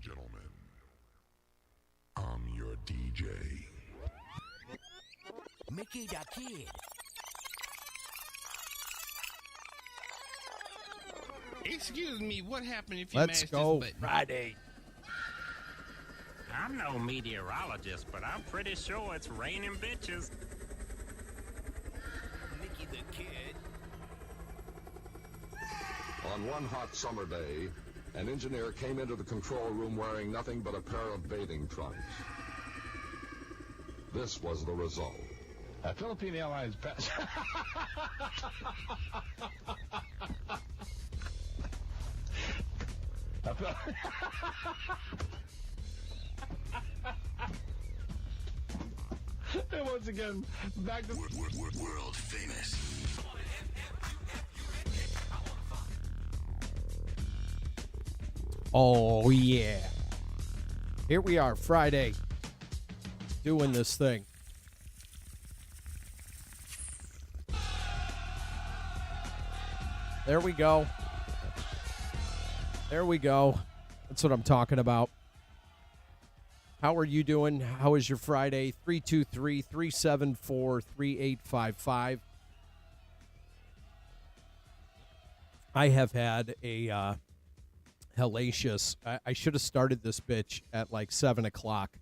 gentlemen, I'm your DJ. Mickey the Kid. Excuse me, what happened if you Let's mashed go this button? Friday. I'm no meteorologist, but I'm pretty sure it's raining bitches. Mickey the Kid. On one hot summer day, an engineer came into the control room wearing nothing but a pair of bathing trunks. This was the result. Philippine Airlines pass. And once again, back to World famous. Oh, yeah. Here we are, Friday, doing this thing. There we go. There we go. That's what I'm talking about. How are you doing? How is your Friday? 323-374-3855. I have had a hellacious. I should have started this bitch at like 7 o'clock.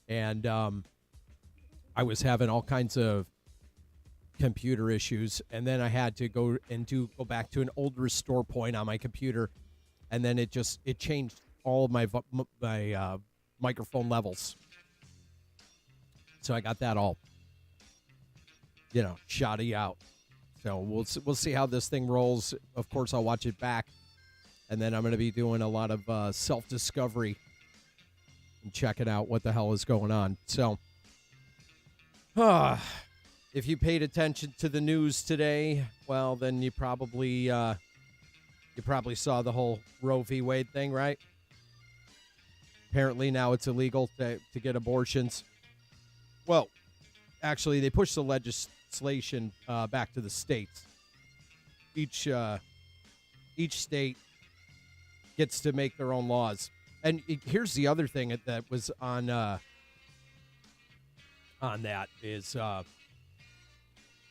And I was having all kinds of computer issues. And then I had to go back to an old restore point on my computer. And then it changed all of my microphone levels. So I got that all, shoddy out. So we'll see how this thing rolls. Of course, I'll watch it back. And then I'm going to be doing a lot of self-discovery and checking out what the hell is going on. So, if you paid attention to the news today, well, then you probably saw the whole Roe v. Wade thing, right? Apparently now it's illegal to get abortions. Well, actually, they pushed the legislation back to the states. Each state gets to make their own laws. And here's the other thing that was on that is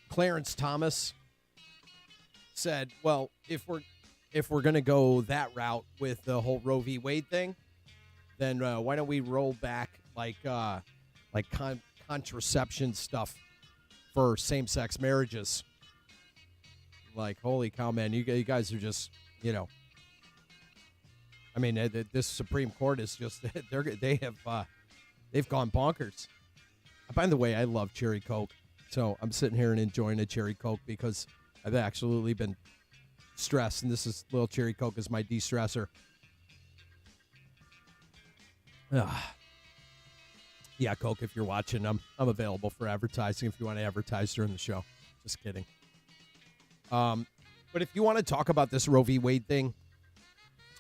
Clarence Thomas said, well, if we're going to go that route with the whole Roe v. Wade thing, then why don't we roll back contraception stuff for same-sex marriages? Like, holy cow, man, you guys are just, I mean, this Supreme Court is just they've gone bonkers. By the way, I love cherry Coke, so I'm sitting here and enjoying a cherry Coke because I've absolutely been stressed, and this is little cherry Coke is my de-stressor. Yeah, Coke, if you're watching, I'm available for advertising if you want to advertise during the show. Just kidding. But if you want to talk about this Roe v. Wade thing,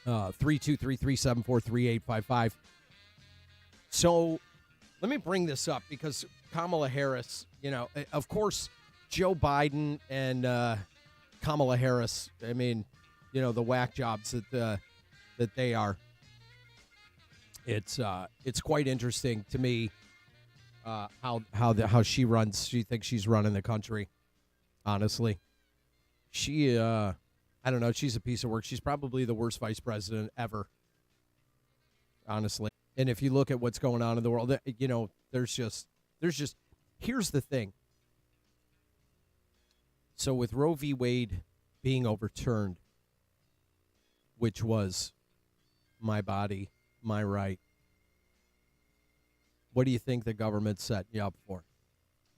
323-374-3855. So let me bring this up because Kamala Harris, of course, Joe Biden and Kamala Harris, I mean, the whack jobs that they are. It's quite interesting to me how she runs. She thinks she's running the country. Honestly, she I don't know. She's a piece of work. She's probably the worst vice president ever. Honestly, and if you look at what's going on in the world, there's just. Here's the thing. So with Roe v. Wade being overturned, which was my body, my right, what do you think the government's setting you up for?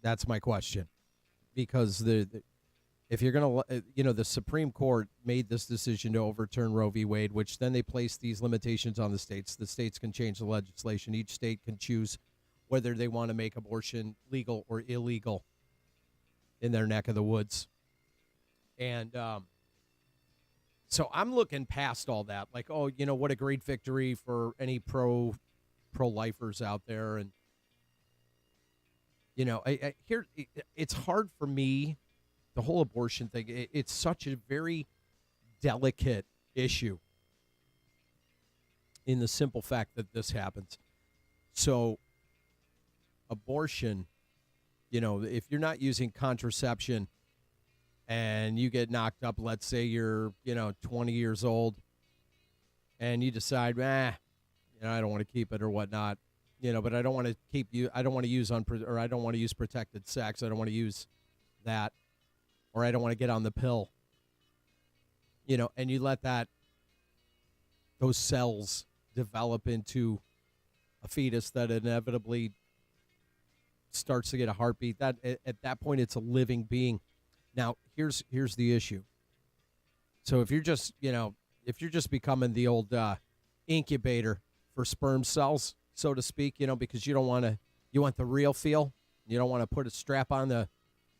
That's my question. Because if you're going to, the Supreme Court made this decision to overturn Roe v. Wade, which then they placed these limitations on the states. The states can change the legislation. Each state can choose whether they want to make abortion legal or illegal in their neck of the woods. And so I'm looking past all that, like, oh, what a great victory for any pro-lifers out there. And, here it's hard for me, the whole abortion thing. It's such a very delicate issue. in the simple fact that this happens. So abortion, if you're not using contraception and you get knocked up, let's say you're, 20 years old and you decide, I don't want to keep it or whatnot, but I don't want to I don't want to use I don't want to use protected sex. I don't want to use that, or I don't want to get on the pill, and you let those cells develop into a fetus that inevitably starts to get a heartbeat. That at that point, it's a living being. Now, here's the issue. So if you're just becoming the old incubator for sperm cells, so to speak, because you want the real feel. You don't want to put a strap on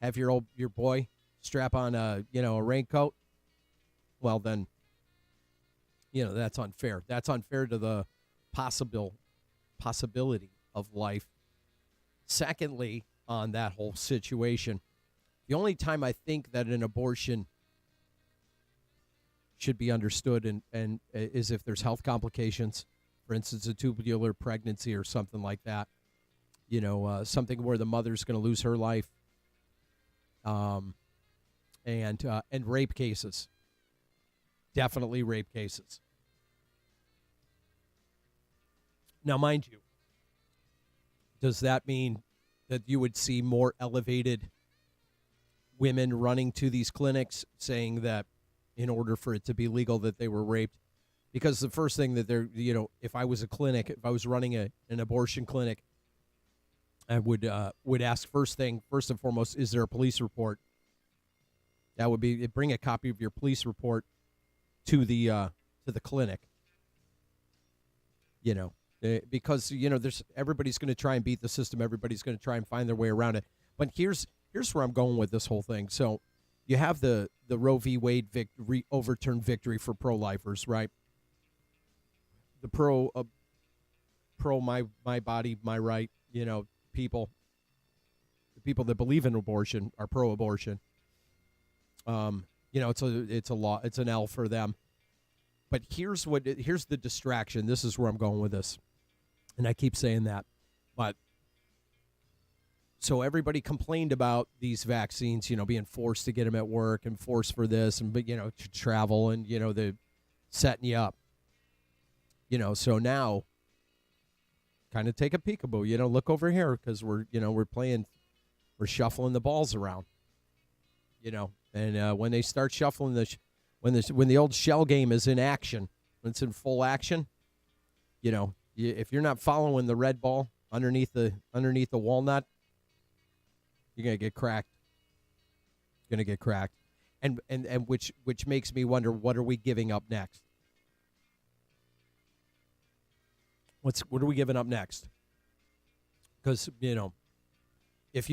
have your boy strap on a raincoat. Well, then, that's unfair. That's unfair to the possibility of life. Secondly, on that whole situation, the only time I think that an abortion should be understood and is if there's health complications, for instance, a tubular pregnancy or something like that, something where the mother's going to lose her life, and rape cases, definitely rape cases. Now, mind you, does that mean that you would see more elevated women running to these clinics saying that in order for it to be legal that they were raped? Because the first thing that they're, if I was if I was running an abortion clinic, I would ask first and foremost, is there a police report? That would be, bring a copy of your police report to the clinic. Because everybody's going to try and beat the system. Everybody's going to try and find their way around it. But here's where I'm going with this whole thing. So you have the Roe v. Wade overturned victory for pro-lifers, right? The pro my body, my right, people. The people that believe in abortion are pro-abortion. It's a law. It's an L for them. But here's the distraction. This is where I'm going with this. And I keep saying that. But so everybody complained about these vaccines, being forced to get them at work and forced for this and, to travel and, the setting you up. So now kind of take a peekaboo, look over here because we're shuffling the balls around, and when they start shuffling when the old shell game is in action, when it's in full action, if you're not following the red ball underneath the walnut, you're going to get cracked. And which makes me wonder, what are we giving up next? What are we giving up next? Because, if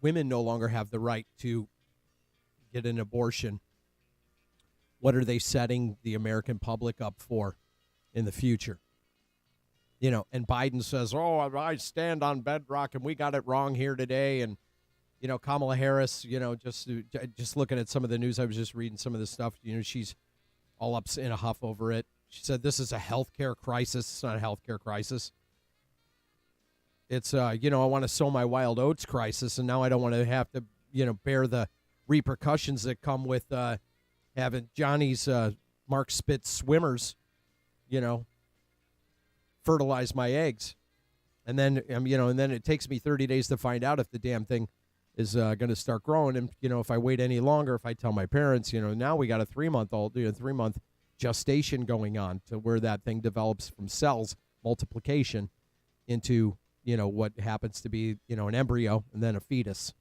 women no longer have the right to get an abortion, what are they setting the American public up for in the future? And Biden says, "Oh, I stand on bedrock, and we got it wrong here today." And Kamala Harris, just looking at some of the news, I was just reading some of the stuff. She's all up in a huff over it. She said this is a healthcare crisis. It's not a healthcare crisis. It's I want to sow my wild oats crisis, and now I don't want to have to bear the repercussions that come with having Johnny's Mark Spitz swimmers, fertilize my eggs, and then and then it takes me 30 days to find out if the damn thing is going to start growing. And if I wait any longer, if I tell my parents, now we got a 3-month gestation going on to where that thing develops from cells multiplication into what happens to be an embryo and then a fetus,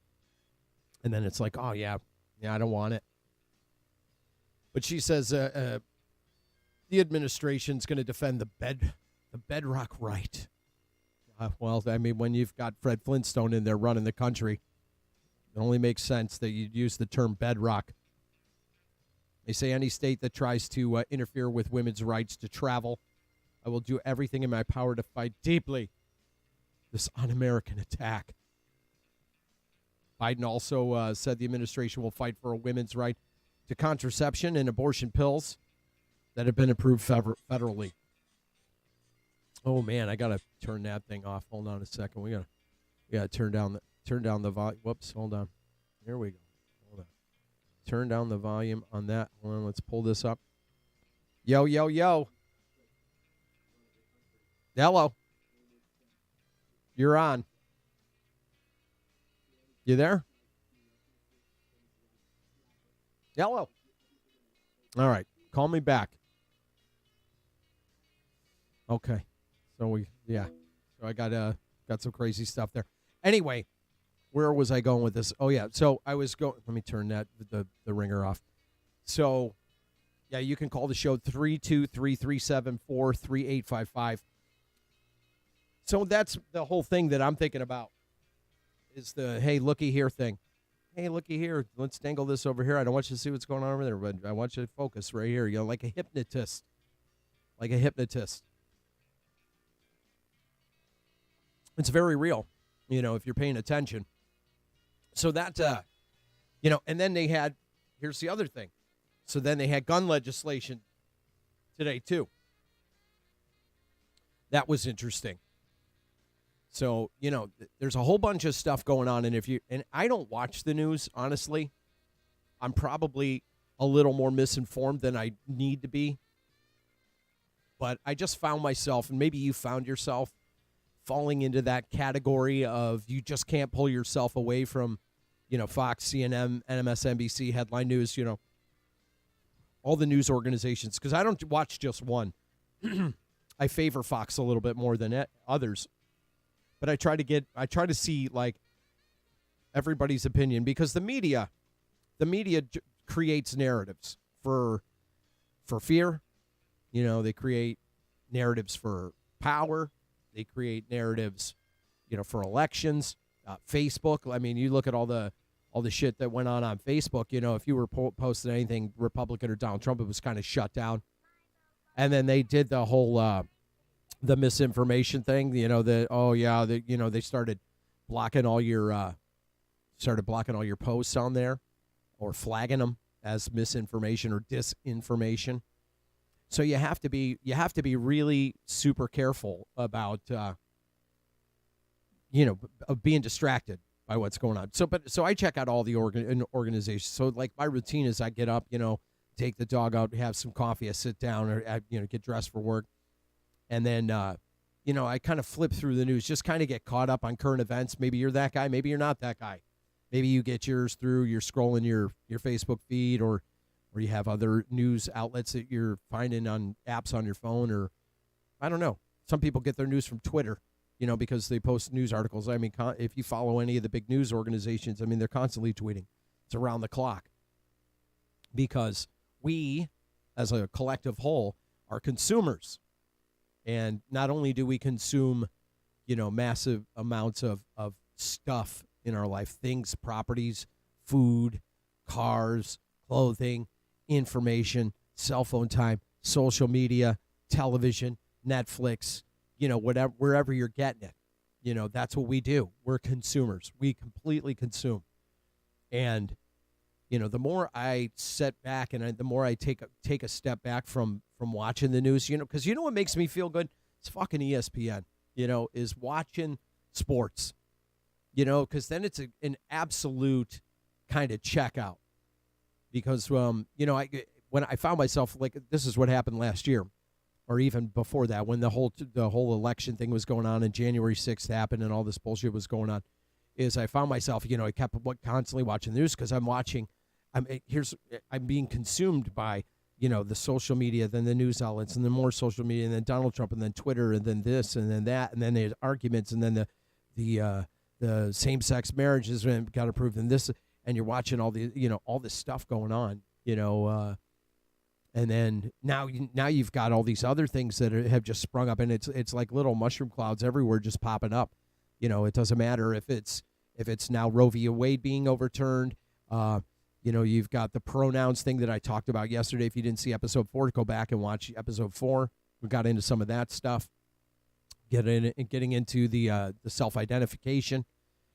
and then it's like, oh yeah, I don't want it. But she says the administration's going to defend the bedrock right. Well, I mean, when you've got Fred Flintstone in there running the country, it only makes sense that you'd use the term bedrock. They say any state that tries to interfere with women's rights to travel, I will do everything in my power to fight deeply this un-American attack. Biden also said the administration will fight for a women's right to contraception and abortion pills that have been approved federally. Oh man, I gotta turn that thing off. Hold on a second. We gotta turn down the volume. Whoops, hold on. Here we go. Hold on. Turn down the volume on that. Hold on, let's pull this up. Yo, yo, yo. Hello. You're on. You there? Hello. All right. Call me back. Okay. So So I got some crazy stuff there. Anyway, where was I going with this? Oh yeah. So I was going. Let me turn the ringer off. So, yeah, you can call the show 323-374-3855. So that's the whole thing that I'm thinking about. Is the hey looky here thing. Hey, looky here. Let's dangle this over here. I don't want you to see what's going on over there, but I want you to focus right here. You know, like a hypnotist. Like a hypnotist. It's very real, you know, if you're paying attention. So that, you know, and then they had, here's the other thing. So then they had gun legislation today, too. That was interesting. So, you know, there's a whole bunch of stuff going on. And I don't watch the news, honestly. I'm probably a little more misinformed than I need to be. But I just found myself, and maybe you found yourself, falling into that category of you just can't pull yourself away from, you know, Fox, CNN, MSNBC, Headline News, you know, all the news organizations. Because I don't watch just one. I favor Fox a little bit more than others. But I try to see, like, everybody's opinion. Because the media creates narratives for fear. You know, they create narratives for power. They create narratives, you know, for elections. Facebook. I mean, you look at all the shit that went on Facebook. You know, if you were posting anything Republican or Donald Trump, it was kind of shut down. And then they did the whole the misinformation thing. You know, they started blocking all your posts on there, or flagging them as misinformation or disinformation. So you have to be really super careful about being distracted by what's going on. So I check out all the organizations. So like my routine is I get up, you know, take the dog out, have some coffee, I sit down, or get dressed for work, and then I kind of flip through the news, just kind of get caught up on current events. Maybe you're that guy, maybe you're not that guy. Maybe you get yours through, you're scrolling your Facebook feed, or you have other news outlets that you're finding on apps on your phone, or I don't know. Some people get their news from Twitter, you know, because they post news articles. I mean, if you follow any of the big news organizations, I mean, they're constantly tweeting. It's around the clock. Because we, as a collective whole, are consumers. And not only do we consume, you know, massive amounts of stuff in our life, things, properties, food, cars, clothing, information, cell phone time, social media, television, Netflix, you know, wherever you're getting it. You know, that's what we do. We're consumers. We completely consume. And, you know, the more I sit back and the more I take a step back from watching the news, you know, because you know what makes me feel good? It's fucking ESPN, you know, is watching sports, you know, because then it's an absolute kind of checkout. Because, you know, when I found myself, like, this is what happened last year, or even before that, when the whole election thing was going on and January 6th happened and all this bullshit was going on, is I found myself, you know, I kept constantly watching the news because I'm being consumed by, you know, the social media, then the news outlets, and then more social media, and then Donald Trump, and then Twitter, and then this, and then that, and then there's arguments, and then the same-sex marriages got approved, and this. And you're watching all this stuff going on, you know, and then now you've got all these other things that have just sprung up, and it's like little mushroom clouds everywhere just popping up. You know, it doesn't matter if it's now Roe v. Wade being overturned. You know, you've got the pronouns thing that I talked about yesterday. If you didn't see episode 4, go back and watch episode 4. We got into some of that stuff. Getting into the self-identification.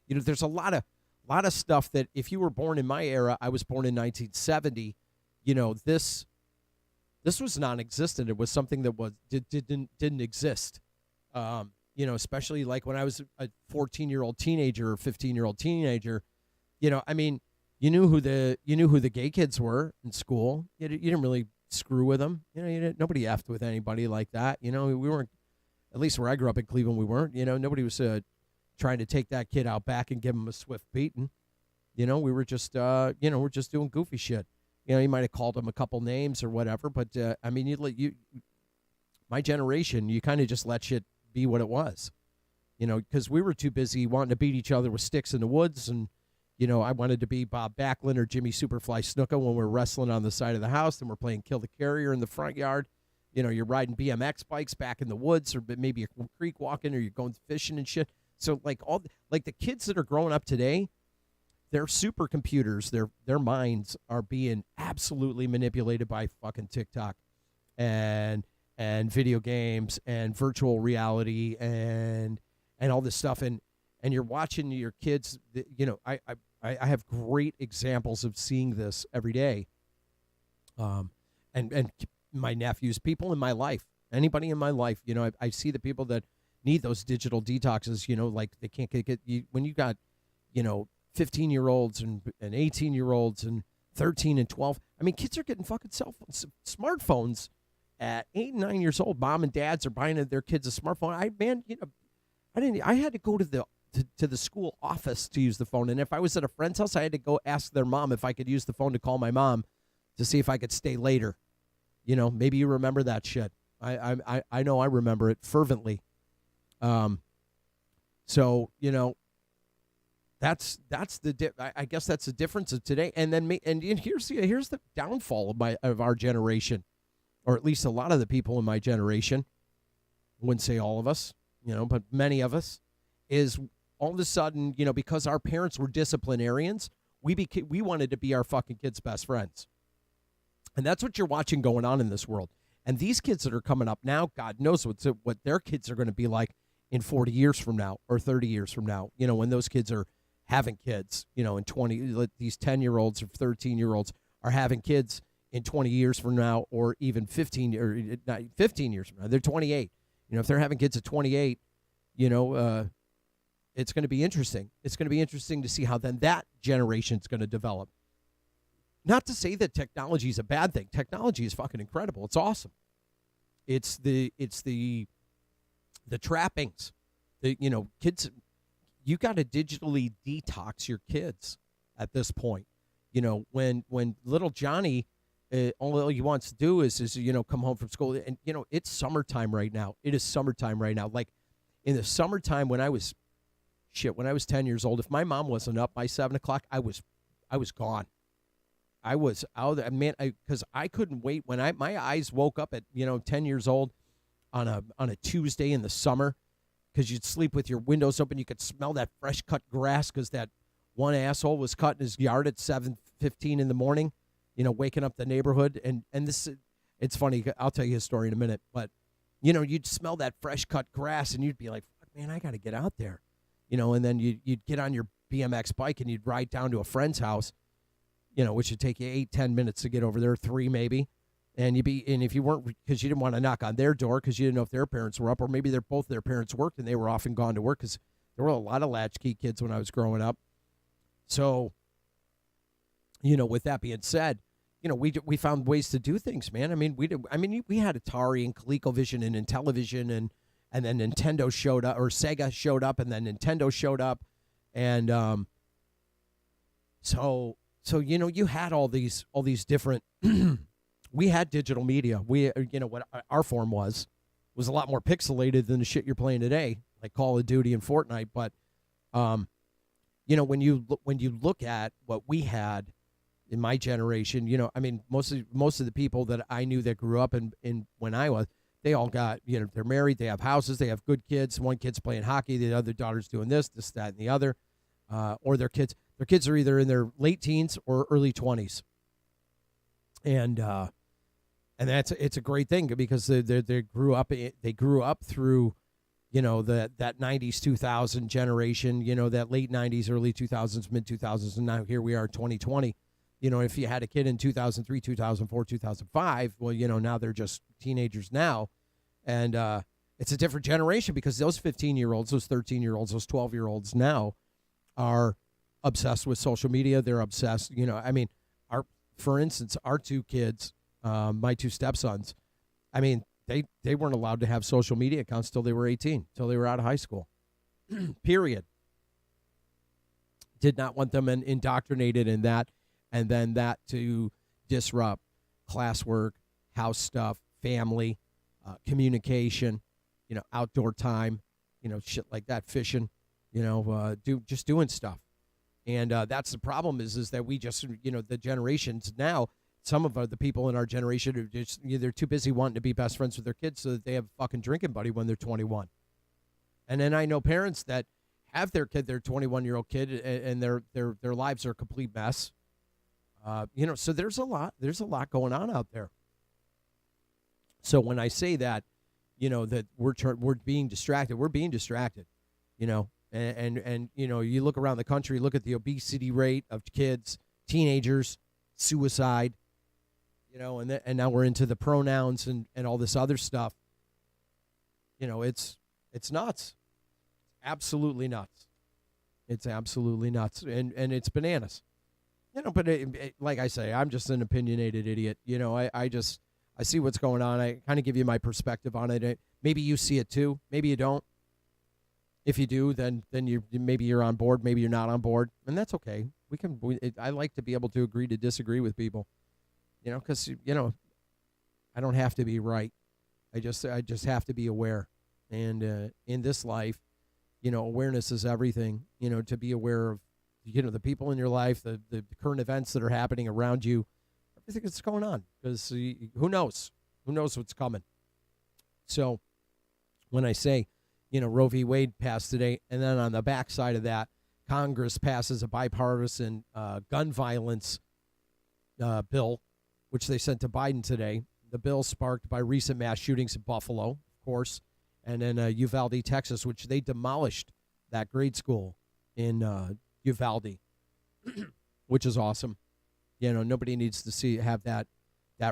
You know, there's a lot of stuff that if you were born in my era, I was born in 1970, you know, this was non-existent. It was something that didn't exist. You know, especially like when I was a 14-year-old teenager or 15-year-old teenager, you know, I mean, you knew who the gay kids were in school. You didn't really screw with them. You know, nobody effed with anybody like that. You know, we weren't, at least where I grew up in Cleveland, we weren't. You know, nobody was trying to take that kid out back and give him a swift beating. You know, we were just, we're just doing goofy shit. You know, you might have called him a couple names or whatever, but I mean, my generation, you kind of just let shit be what it was. You know, because we were too busy wanting to beat each other with sticks in the woods, and you know, I wanted to be Bob Backlund or Jimmy Superfly Snuka when we're wrestling on the side of the house, and we're playing Kill the Carrier in the front yard. You know, you're riding BMX bikes back in the woods, or maybe a creek walking, or you're going fishing and shit. So like the kids that are growing up today, their supercomputers, their minds are being absolutely manipulated by fucking TikTok and video games and virtual reality and all this stuff. And you're watching your kids, you know, I have great examples of seeing this every day. And my nephews, people in my life, anybody in my life, you know, I see the people that need those digital detoxes, you know, like they can't get you when you got, you know, 15-year-olds and 18-year-olds and 13 and 12. I mean, kids are getting fucking cell phones, smartphones at 8 and 9 years old. Mom and dads are buying their kids a smartphone. I had to go to the school office to use the phone. And if I was at a friend's house, I had to go ask their mom if I could use the phone to call my mom to see if I could stay later. You know, maybe you remember that shit. I know I remember it fervently. So, you know, that's I guess that's the difference of today. And then here's the downfall of our generation, or at least a lot of the people in my generation. I wouldn't say all of us, you know, but many of us, is all of a sudden, you know, because our parents were disciplinarians, we wanted to be our fucking kids' best friends. And that's what you're watching going on in this world. And these kids that are coming up now, God knows what their kids are going to be like in 40 years from now or 30 years from now, you know, when those kids are having kids, you know, in 20, these 10-year-olds or 13-year-olds are having kids in 20 years from now, or even 15 years from now. They're 28. You know, if they're having kids at 28, you know, it's going to be interesting. It's going to be interesting to see how then that generation's going to develop. Not to say that technology is a bad thing. Technology is fucking incredible. It's awesome. It's the trappings. You know, kids, you got to digitally detox your kids at this point. You know, when little Johnny, all he wants to do is you know, come home from school, and you know, it's summertime right now. It is summertime right now. Like in the summertime when I was 10 years old, if my mom wasn't up by 7 o'clock, I was gone. I was out, man, because I couldn't wait when my eyes woke up at, you know, 10 years old on a Tuesday in the summer, because you'd sleep with your windows open. You could smell that fresh cut grass because that one asshole was cutting his yard at 7:15 in the morning, you know, waking up the neighborhood. And this, it's funny. I'll tell you a story in a minute, but you know, you'd smell that fresh cut grass and you'd be like, fuck, man, I got to get out there, you know, and then you'd get on your BMX bike and you'd ride down to a friend's house, you know, which would take you 8-10 minutes to get over there, 3 maybe. And if you weren't, because you didn't want to knock on their door because you didn't know if their parents were up, or maybe both their parents worked and they were often gone to work, because there were a lot of latchkey kids when I was growing up. So, you know, with that being said, you know, we found ways to do things, man. I mean, we had Atari and ColecoVision and Intellivision, and then Nintendo showed up, or Sega showed up, and then Nintendo showed up, and so you know, you had all these different. We had digital media. We, you know, what our form was a lot more pixelated than the shit you're playing today, like Call of Duty and Fortnite. But, you know, when you look at what we had in my generation, you know, I mean, most of the people that I knew that grew up in when I was, they all got, you know, they're married, they have houses, they have good kids. One kid's playing hockey, the other daughter's doing this, that, and the other, or their kids are either in their late teens or early 20s, and it's a great thing, because they grew up through, you know, that 90s 2000 generation, you know, that late 90s early 2000s mid 2000s, and now here we are 2020. You know, if you had a kid in 2003 2004 2005, well, you know, now they're just teenagers now, and It's a different generation because those 15-year-olds, those 13-year-olds, those 12-year-olds now are obsessed with social media. They're obsessed. I mean, for instance, our two kids, my two stepsons, I mean, they weren't allowed to have social media accounts till they were 18, till they were out of high school. Period. Did not want them indoctrinated in that, and then that to disrupt classwork, house stuff, family, communication, outdoor time, shit like that, fishing, just doing stuff. And that's the problem is that we just, the generations now, some of the people in our generation are just, they're too busy wanting to be best friends with their kids so that they have a fucking drinking buddy when they're 21. And then I know parents that have their 21-year-old kid, and their lives are a complete mess. So there's a lot going on out there. So when I say that, that we're being distracted, and you look around the country, look at the obesity rate of kids, teenagers, suicide, and now we're into the pronouns and all this other stuff. It's nuts. Absolutely nuts. It's absolutely nuts. And it's bananas. But like I say, I'm just an opinionated idiot. I see what's going on. I kind of give you my perspective on it. Maybe you see it too. Maybe you don't. If you do, then maybe you're on board. Maybe you're not on board, and that's okay. I like to be able to agree to disagree with people, because I don't have to be right. I just have to be aware, and in this life, awareness is everything. To be aware of, the people in your life, the current events that are happening around you, everything that's going on, because who knows what's coming. So when I say, Roe v. Wade passed today, and then on the backside of that, Congress passes a bipartisan gun violence bill, which they sent to Biden today. The bill sparked by recent mass shootings in Buffalo, of course, and then Uvalde, Texas, which they demolished that grade school in Uvalde, which is awesome. Nobody needs to have that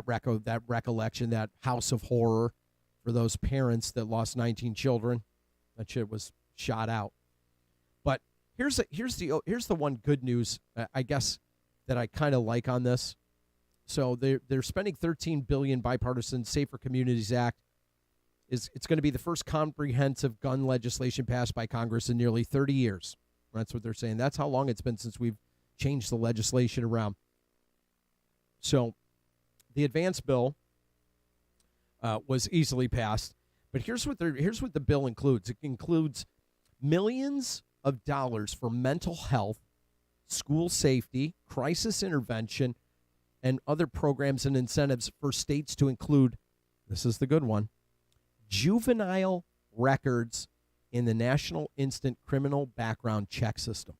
recollection, that house of horror for those parents that lost 19 children. That shit was shot out. But here's the one good news, I guess, that I kind of like on this. So they're spending $13 billion bipartisan Safer Communities Act. It's going to be the first comprehensive gun legislation passed by Congress in nearly 30 years. That's what they're saying. That's how long it's been since we've changed the legislation around. So the advance bill was easily passed. But here's what the bill includes. It includes millions of dollars for mental health, school safety, crisis intervention, and other programs and incentives for states to include, this is the good one, juvenile records in the National Instant Criminal Background Check System.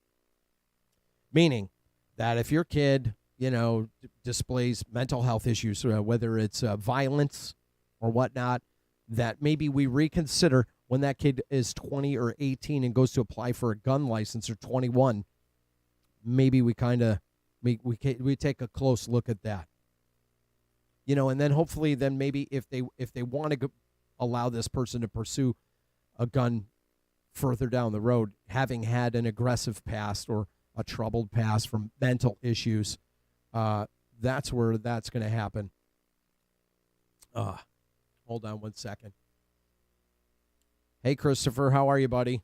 Meaning that if your kid, displays mental health issues, whether it's violence or whatnot, that maybe we reconsider when that kid is 20 or 18 and goes to apply for a gun license, or 21. Maybe we we take a close look at that. And then hopefully then maybe if they want to allow this person to pursue a gun further down the road, having had an aggressive past or a troubled past from mental issues, that's where that's going to happen. Hold on one second. Hey, Christopher, how are you, buddy?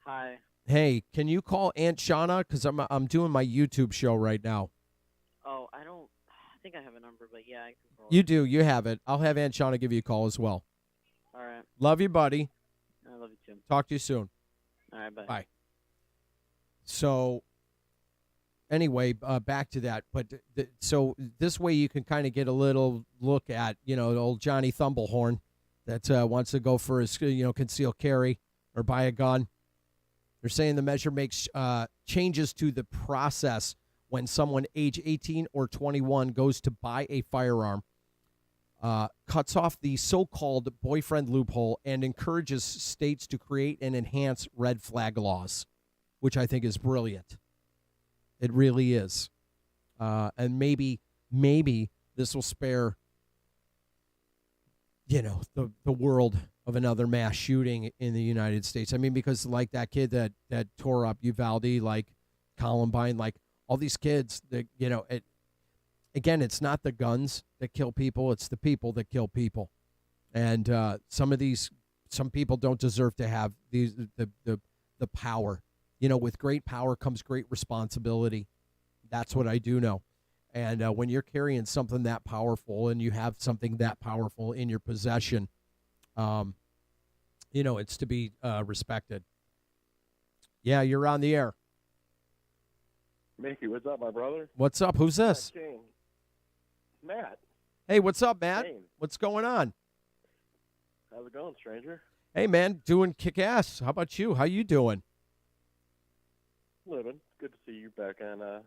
Hi. Hey, can you call Aunt Shauna? Because I'm doing my YouTube show right now. Oh, I think I have a number, but yeah, I can call You do. You have it. I'll have Aunt Shauna give you a call as well. All right. Love you, buddy. I love you too. Talk to you soon. All right, bye. Bye. So, anyway, back to that. But so this way you can kind of get a little look at, old Johnny Thumblehorn that wants to go for his, concealed carry or buy a gun. They're saying the measure makes changes to the process when someone age 18 or 21 goes to buy a firearm, cuts off the so-called boyfriend loophole, and encourages states to create and enhance red flag laws, which I think is brilliant. It really is. And maybe this will spare, the world of another mass shooting in the United States. I mean, because like that kid that tore up Uvalde, like Columbine, like all these kids that, again, it's not the guns that kill people, it's the people that kill people. And some people don't deserve to have the power. With great power comes great responsibility. That's what I do know. And when you're carrying something that powerful and you have something that powerful in your possession, it's to be respected. Yeah, you're on the air. Mickey, what's up, my brother? What's up? Who's this? Matt. Hey, what's up, Matt? Shane. What's going on? How's it going, stranger? Hey, man, doing kick-ass. How about you? How you doing? Living. Good to see you back on.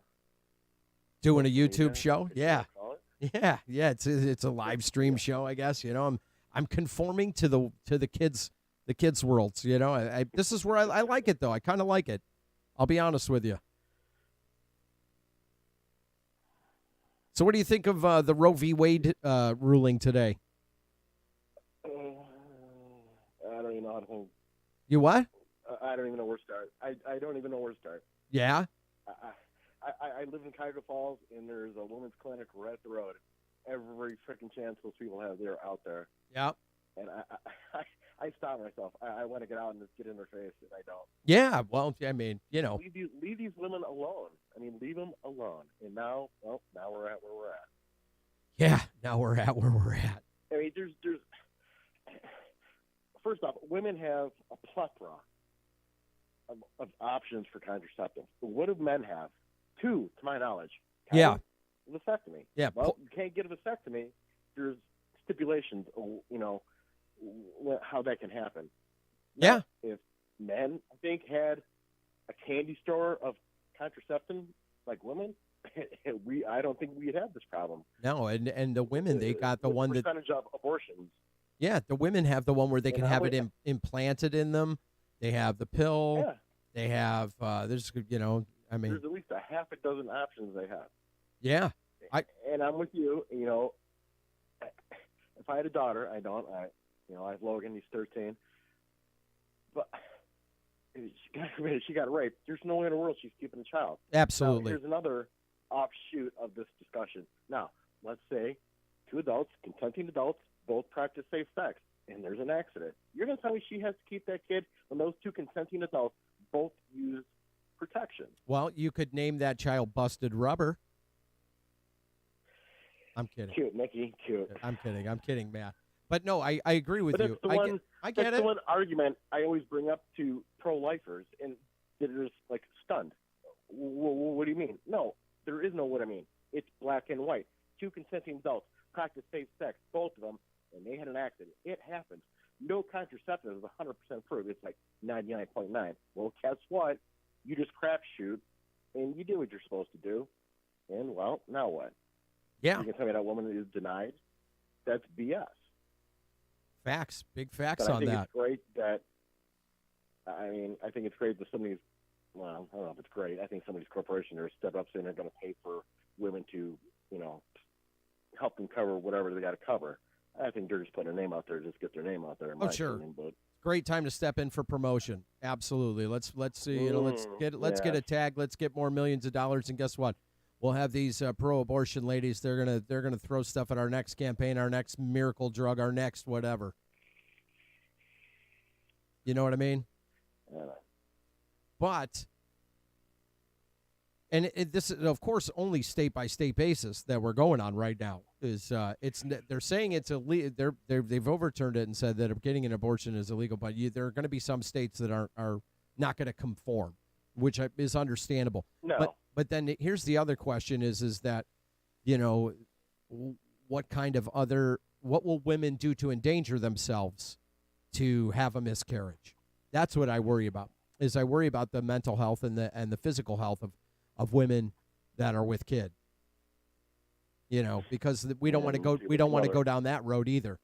Doing a YouTube show? What you Yeah. call it? Yeah. It's a live stream show, I guess. I'm conforming to the kids' worlds. This is where I like it, though. I kind of like it. I'll be honest with you. So what do you think of the Roe v. Wade ruling today? I don't even know how to think. You what? I don't even know where to start. I don't even know where to start. Yeah? I live in Cuyahoga Falls, and there's a women's clinic right up the road. Every freaking chance those people have, they're out there. Yep. And I stop myself. I want to get out and just get in their face, and I don't. Yeah, well, I mean, Leave these women alone. I mean, leave them alone. And now we're at where we're at. Yeah, now we're at where we're at. I mean, there's first off, women have a plethora of options for contraceptives. What do men have? 2, to my knowledge. Yeah. Vasectomy. Yeah. Well, you can't get a vasectomy. There's stipulations, how that can happen. Now, Yeah. If men, I think, had a candy store of contraception like women, I don't think we'd have this problem. No, and the women, they got the one that percentage of abortions. Yeah, the women have the one where they can And have I it implanted in them. They have the pill. Yeah. They have there's I mean, There's at least a half a dozen options they have. yeah. And I'm with you. If I had a daughter, I don't. I have Logan. He's 13. But she got raped. There's no way in the world she's keeping a child. Absolutely. Now, here's another offshoot of this discussion. Now, let's say 2 adults, consenting adults, both practice safe sex, and there's an accident. You're going to tell me she has to keep that kid when those 2 consenting adults both use protection? Well, you could name that child Busted Rubber. I'm kidding. Cute, Mickey, cute. I'm kidding, Matt. But no, I agree with you. I get that's it. the one argument I always bring up to pro-lifers, and they're just like stunned. What do you mean? No, there is no what I mean. It's black and white. 2 consenting adults practice safe sex, both of them, and they had an accident. It happens. No contraceptive is 100% proof. It's like 99.9. Well, guess what? You just crapshoot, and you do what you're supposed to do. And, well, now what? Yeah. You can tell me that woman is denied? That's BS. Facts. Big facts But on I think that. it's great that, I think it's great that somebody's, well, I don't know if it's great. I think somebody's corporation are step up saying they're going to pay for women to, help them cover whatever they got to cover. I think they're just putting their name out there, just get their name out there. In my sure. opinion, but Great time to step in for promotion. Absolutely. Let's see. Let's get a tag. Let's get more millions of dollars. And guess what? We'll have these pro-abortion ladies. They're gonna throw stuff at our next campaign, our next miracle drug, our next whatever. You know what I mean? But. And this is, of course, only state-by-state basis that we're going on right now. They're saying it's illegal. They've overturned it and said that getting an abortion is illegal. But there are going to be some states that are not going to conform, which is understandable. No. But then here's the other question: is that, what will women do to endanger themselves to have a miscarriage? That's what I worry about. I worry about the mental health and the physical health of women that are with kid, because we don't want to go down that road either.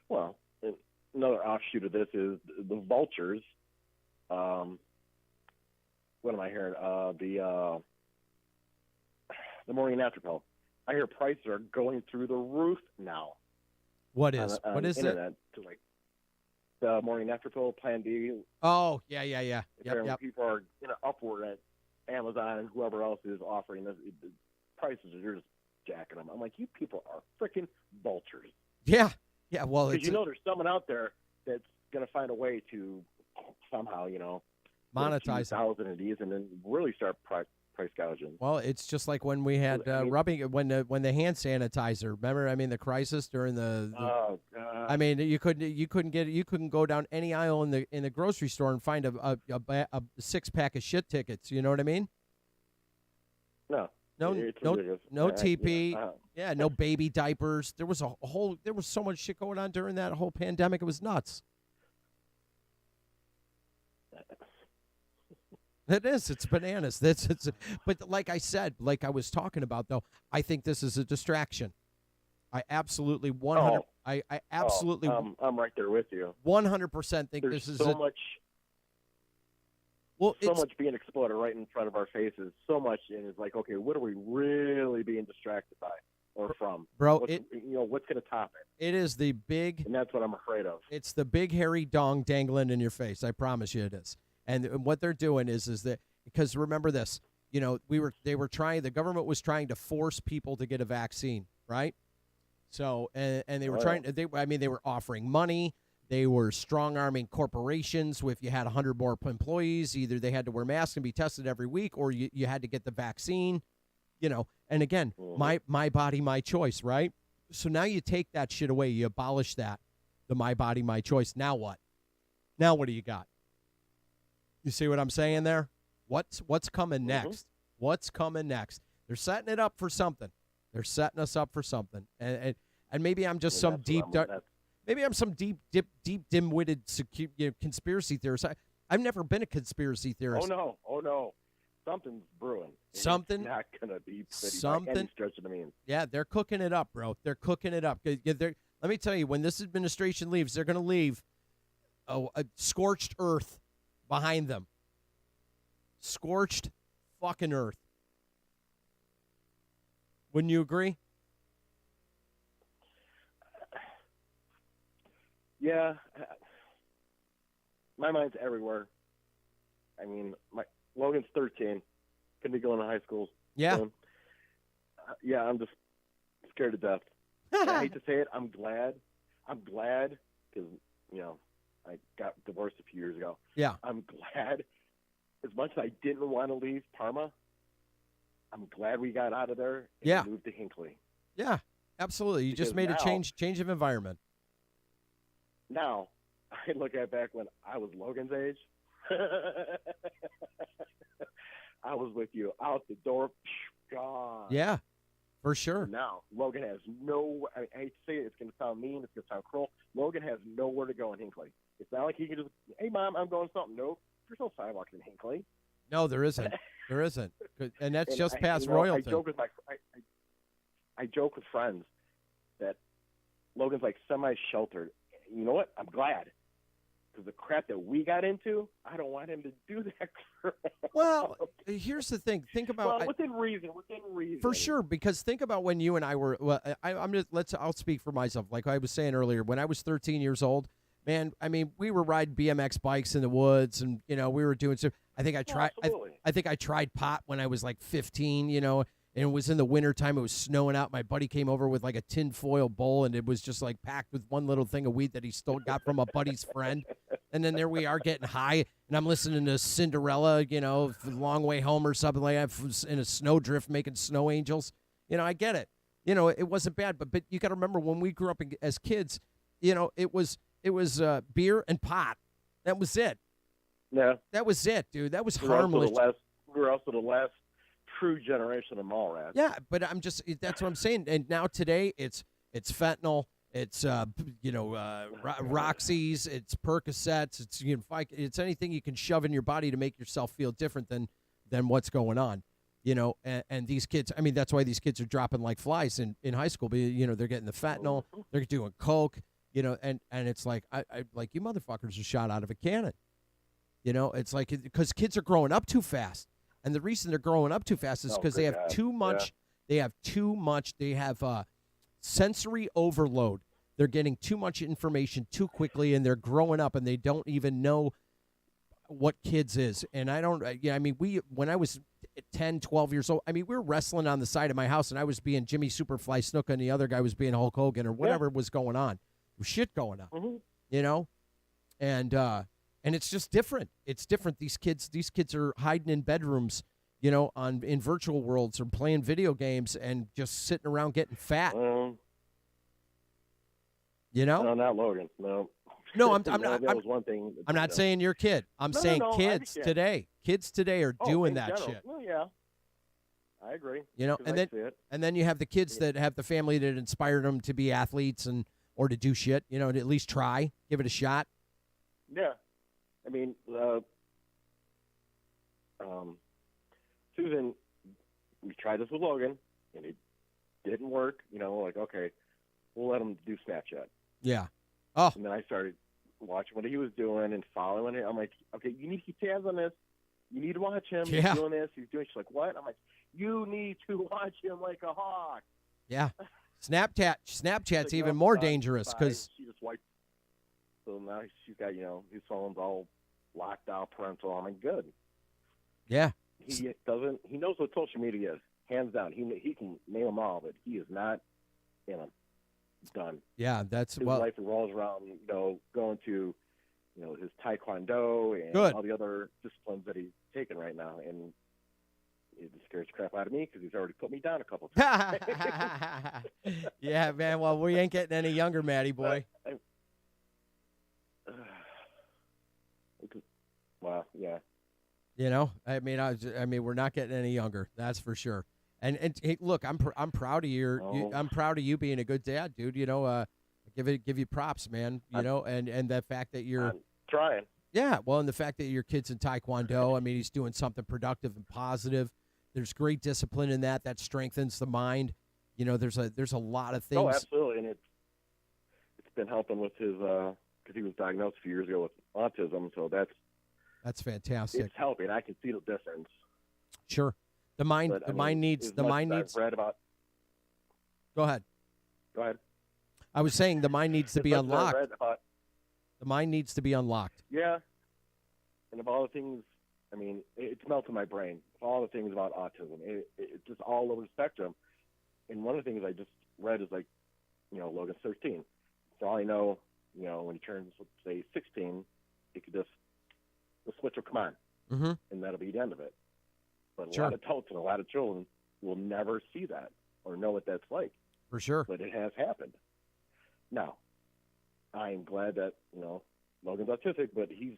Well, another offshoot of this is the vultures. What am I hearing? The morning after pill. I hear prices are going through the roof now. What is? on What is it? internet to like the morning after pill, Plan B. Oh, yeah. Yep. Apparently people are in an upward at Amazon and whoever else is offering this. The prices are just jacking them. I'm like, you people are freaking vultures. Yeah. Well, Because there's someone out there that's going to find a way to somehow, monetize thousands of these and then really start price gouging. Well, it's just like when we had rubbing when the hand sanitizer. Remember, I mean, the crisis during the Oh God! I mean, you couldn't go down any aisle in the grocery store and find a 6-pack of shit tickets. You know what I mean? No, it's no ridiculous. TP. No baby diapers. There was so much shit going on during that whole pandemic. It was nuts. It is. It's bananas. But like I said, like I was talking about, though, I think this is a distraction. I absolutely 100. I absolutely. I'm right there with you. 100% think There's this is so much. Well, so much being exploded right in front of our faces. So much, and it's like, okay, what are we really being distracted by or from, bro? What's going to top it? It is the big, and that's what I'm afraid of. It's the big hairy dong dangling in your face. I promise you, it is. And what they're doing is that, because remember this, the government was trying to force people to get a vaccine, right? So, and they were they were offering money. They were strong-arming corporations. If you had 100 more employees, either they had to wear masks and be tested every week, or you had to get the vaccine, And again, my body, my choice, right? So now you take that shit away. You abolish that, the my body, my choice. Now what? Now what do you got? You see what I'm saying there? What's coming next? What's coming next? They're setting it up for something. They're setting us up for something. And maybe I'm just maybe I'm some deep dim-witted conspiracy theorist. I've never been a conspiracy theorist. Oh no, something's brewing. Something it's not gonna be pretty by any stretch of the means. Yeah, they're cooking it up, bro. They're cooking it up. Let me tell you, when this administration leaves, they're going to leave a scorched earth behind them. Scorched fucking earth. Wouldn't you agree? Yeah. My mind's everywhere. I mean, Logan's 13. Could be going to high school. Yeah. Soon. I'm just scared to death. I hate to say it. I'm glad because, I got divorced a few years ago. Yeah. I'm glad. As much as I didn't want to leave Parma, I'm glad we got out of there and moved to Hinckley. Yeah, absolutely. You just made a change of environment. Now, I look at back when I was Logan's age. I was with you out the door, gone. Yeah, for sure. Now, Logan has I hate to say it, it's going to sound mean, it's going to sound cruel. Logan has nowhere to go in Hinckley. It's not like he can just, hey, Mom, I'm going something. Nope, there's no sidewalks in Hinckley. No, there isn't. There isn't. And that's just past Royalton. I joke with friends that Logan's like semi-sheltered. You know what? I'm glad. Because the crap that we got into, I don't want him to do that crap. Well, here's the thing. Think about within reason. For sure, because think about when you and I were. Well, I'll speak for myself. Like I was saying earlier, when I was 13 years old, man, I mean, we were riding BMX bikes in the woods, and we were doing so. I think I tried. I think I tried pot when I was like 15. And it was in the wintertime. It was snowing out. My buddy came over with like a tinfoil bowl, and it was just like packed with one little thing of weed that he got from a buddy's friend. And then there we are getting high, and I'm listening to Cinderella, Long Way Home or something like that, in a snowdrift making snow angels. I get it. It wasn't bad, but you got to remember when we grew up as kids, it was beer and pot. That was it. Yeah. That was it, dude. That was harmless. We were also the last true generation of mall rats. Yeah, but that's what I'm saying. And now today it's fentanyl, it's Roxy's, it's Percocets, it's anything you can shove in your body to make yourself feel different than what's going on. And these kids, I mean, that's why these kids are dropping like flies in high school. They're getting the fentanyl, they're doing coke, and it's like I like you motherfuckers are shot out of a cannon. It's like because kids are growing up too fast. And the reason they're growing up too fast is because they have too much. Yeah. They have sensory overload. They're getting too much information too quickly, and they're growing up, and they don't even know what kids is. And I don't, I mean, when I was 10, 12 years old, I mean, we were wrestling on the side of my house, and I was being Jimmy Superfly Snuka, and the other guy was being Hulk Hogan or whatever was going on. There was shit going on, you know? And it's just different. It's different. These kids are hiding in bedrooms, you know, in virtual worlds or playing video games and just sitting around getting fat. You know? No, not Logan. No. No, I'm not. That was one thing. I'm not saying your kid. I'm saying kids today. Kids today are doing that shit. Well, yeah, I agree. You know, and then you have the kids that have the family that inspired them to be athletes or to do shit. You know, to at least try, give it a shot. Yeah, I mean, Susan, we tried this with Logan, and it didn't work. You know, like, okay, we'll let him do Snapchat. Yeah. Oh. And then I started watching what he was doing and following it. I'm like, okay, you need to keep tabs on this. You need to watch him. Yeah. He's doing this. He's doing. She's like, what? I'm like, you need to watch him like a hawk. Yeah. Snapchat's like, even more dangerous because she just wiped. So now she's got, you know, his phone's all locked out, parental. I'm like, good. Yeah. He doesn't. He knows what social media is, hands down. He can name them all, but he is not in them. Done. Yeah, that's his life revolves around, you know, going to, you know, his taekwondo and all the other disciplines that he's taking right now, and it scares the crap out of me because he's already put me down a couple times. Yeah, man. Well, we ain't getting any younger, Matty boy. Well, yeah. You know, I mean, we're not getting any younger. That's for sure. And hey, look, I'm proud of I'm proud of you being a good dad, dude. You know, give you props, man. You know, and the fact that you're I'm trying. Yeah, well, and the fact that your kid's in Taekwondo, I mean, he's doing something productive and positive. There's great discipline in that strengthens the mind. You know, there's a lot of things. Oh, absolutely, and it's been helping with his because he was diagnosed a few years ago with autism, so that's fantastic. It's helping. I can see the difference. Sure. The mind needs. Read about. Go ahead. Go ahead. I was saying the mind needs to be unlocked. The mind needs to be unlocked. Yeah. And of all the things, I mean, it's melting my brain. All the things about autism, it's just all over the spectrum. And one of the things I just read is like, you know, Logan's 13. For all I know, you know, when he turns, let's say, 16, the switch will come on, and that'll be the end of it. But a lot of adults and a lot of children will never see that or know what that's like. For sure. But it has happened. Now, I am glad that, you know, Logan's autistic, but he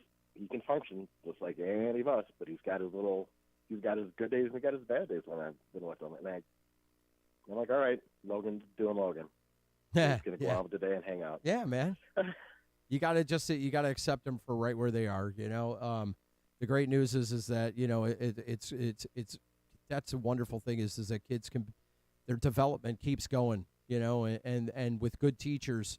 can function just like any of us, but he's got his good days and he's got his bad days when I've been with him. And I'm like, all right, Logan's doing Logan. He's going to go out today and hang out. Yeah, man. You got to accept them for right where they are, you know. The great news is that, you know, it's that's a wonderful thing is that kids their development keeps going, you know, and with good teachers,